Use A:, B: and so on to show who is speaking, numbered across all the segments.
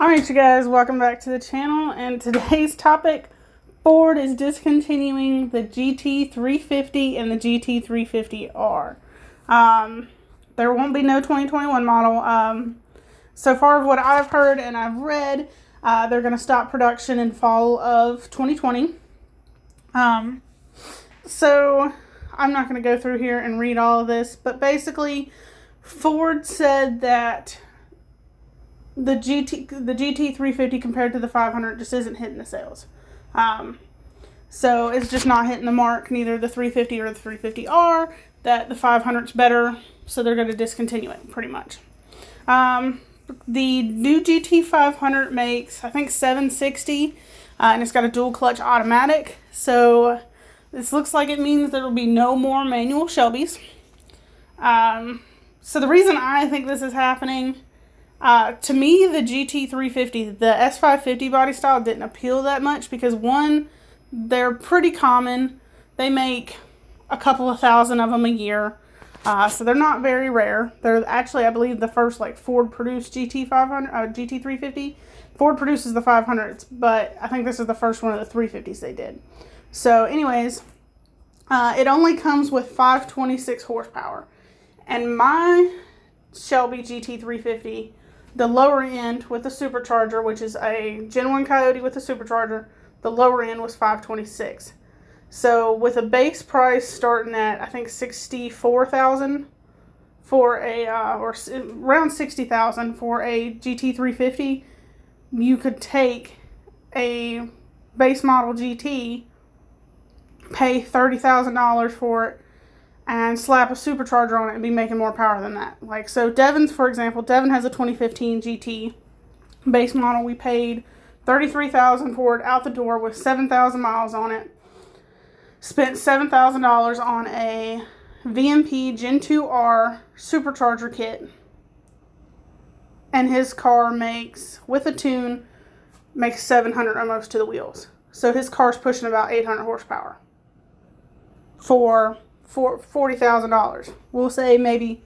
A: Alright you guys, welcome back to the channel, and today's topic, Ford is discontinuing the GT350 and the GT350R. There won't be no 2021 model. So far of what I've heard and I've read, they're going to stop production in fall of 2020. So I'm not going to go through here and read all of this, but basically Ford said that the GT350 compared to the 500 just isn't hitting the sales. So it's just not hitting the mark, neither the 350 or the 350R, that the 500's better, so they're going to discontinue it, pretty much. The new GT500 makes, I think, 760, and it's got a dual clutch automatic, so this looks like it means there will be no more manual Shelbys. So the reason I think this is happening, to me, the GT350, the S550 body style didn't appeal that much because, one, they're pretty common. They make a couple of thousand of them a year, so they're not very rare. They're actually, I believe, the first Ford-produced GT350. Ford produces the 500s, but I think this is the first one of the 350s they did. So, anyways, it only comes with 526 horsepower, and my Shelby GT350, the lower end with the supercharger, which is a Gen 1 Coyote with a supercharger, the lower end was 526. So with a base price starting at, I think, $64,000 for a, or around $60,000 for a GT350, you could take a base model GT, pay $30,000 for it, and slap a supercharger on it and be making more power than that. So Devon's, for example, Devon has a 2015 GT base model. We paid $33,000 for it out the door with 7,000 miles on it. Spent $7,000 on a VMP Gen 2R supercharger kit. And his car makes, with a tune, makes 700 almost to the wheels. So his car's pushing about 800 horsepower for $40,000. We'll say maybe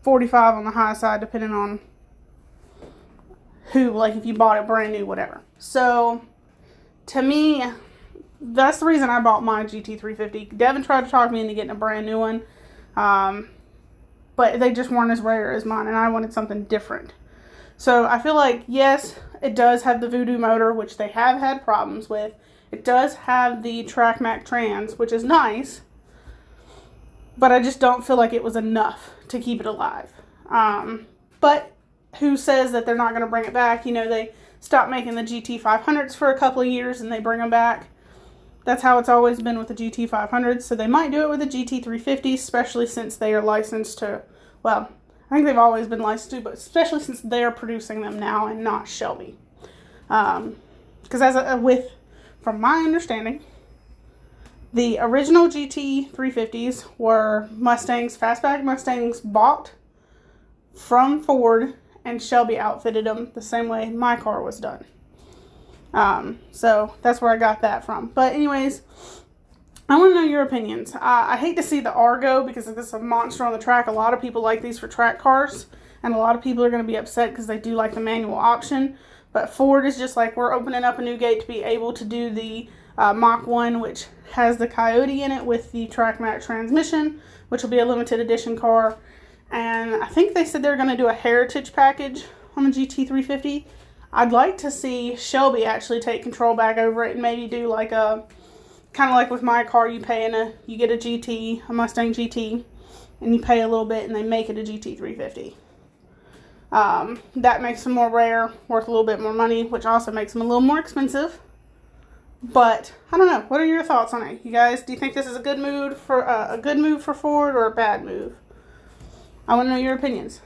A: 45 on the high side, depending on who, if you bought it brand new, whatever. So to me, that's the reason I bought my GT350. Devin tried to talk me into getting a brand new one, but they just weren't as rare as mine, and I wanted something different. So I feel like, yes, it does have the Voodoo motor, which they have had problems with. It does have the TrackMac trans, which is nice, but I just don't feel like it was enough to keep it alive. But who says that they're not going to bring it back? You know, they stopped making the GT500s for a couple of years and they bring them back. That's how it's always been with the GT500s. So they might do it with the GT350, especially since they are licensed to, well, I think they've always been licensed to, but especially since they're producing them now and not Shelby. Because from my understanding, the original GT350s were Mustangs, fastback Mustangs bought from Ford, and Shelby outfitted them the same way my car was done. So that's where I got that from. But anyways, I want to know your opinions. I hate to see the R go because this is a monster on the track. A lot of people like these for track cars, and a lot of people are going to be upset because they do like the manual option. But Ford is just like, we're opening up a new gate to be able to do the Mach 1, which has the Coyote in it with the TrackMac transmission, which will be a limited edition car. And I think they said they're going to do a heritage package on the GT350. I'd like to see Shelby actually take control back over it and maybe do kind of like with my car, you get a GT, a Mustang GT, and you pay a little bit and they make it a GT350. That makes them more rare, worth a little bit more money, which also makes them a little more expensive. But I don't know. What are your thoughts on it, you guys? Do you think this is a good move for Ford or a bad move? I want to know your opinions.